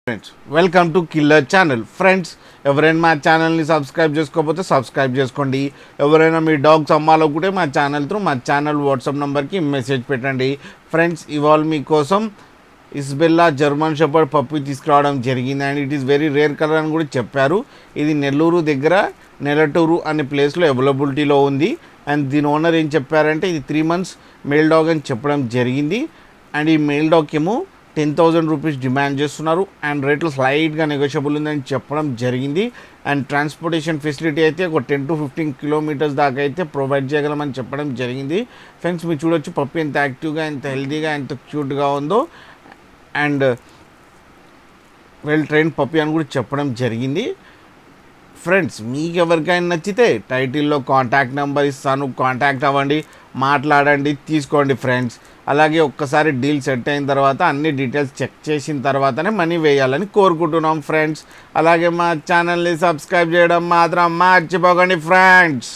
Friends welcome to killer channel. Friends ఎవరైనా మా ఛానల్ని సబ్స్క్రైబ్ చేసుకోకపోతే సబ్స్క్రైబ్ చేసుకోండి. ఎవరైనా మీ డాగ్స్ అమ్మాలనుకుంటే మా ఛానల్ వాట్సాప్ నెంబర్కి మెసేజ్ పెట్టండి. ఫ్రెండ్స్ ఇవాళ మీకోసం ఇస్బెల్లా జర్మన్ షెపర్డ్ పప్పి తీసుకురావడం జరిగింది and it is very rare colour అని కూడా చెప్పారు. ఇది నెల్లూరు దగ్గర నెలటూరు అనే ప్లేస్లో అవైలబిలిటీలో ఉంది అండ్ దీని ఓనర్ ఏం చెప్పారంటే ఇది 3 months మేల్ డాగ్ అని చెప్పడం జరిగింది అండ్ ఈ మేల్ డాగ్ ఏమో 10,000 రూపీస్ డిమాండ్ చేస్తున్నారు అండ్ రేట్లు స్లైట్గా నెగోషియబుల్ ఉందని చెప్పడం జరిగింది అండ్ ట్రాన్స్పోర్టేషన్ ఫెసిలిటీ అయితే ఒక 10 to 15 kilometers దాకా అయితే ప్రొవైడ్ చేయగలమని చెప్పడం జరిగింది. ఫ్రెండ్స్ మీరు చూడొచ్చు పప్పి ఎంత యాక్టివ్గా ఎంత హెల్తీగా ఎంత క్యూట్గా ఉందో అండ్ వెల్ ట్రైన్ పప్పి అని కూడా చెప్పడం జరిగింది. ఫ్రెండ్స్ మీకు ఎవరికైనా నచ్చితే టైటిల్లో కాంటాక్ట్ నెంబర్ ఇస్తాను, కాంటాక్ట్ అవ్వండి, మాట్లాడండి, తీసుకోండి ఫ్రెండ్స్. అలాగే ఒక్కసారి డీల్ సెట్ అయిన తర్వాత అన్ని డీటెయిల్స్ చెక్ చేసిన తర్వాతనే మనీ వేయాలని కోరుకుంటున్నాం ఫ్రెండ్స్. అలాగే మా ఛానల్ని సబ్స్క్రైబ్ చేయడం మాత్రం మర్చిపోకండి ఫ్రెండ్స్.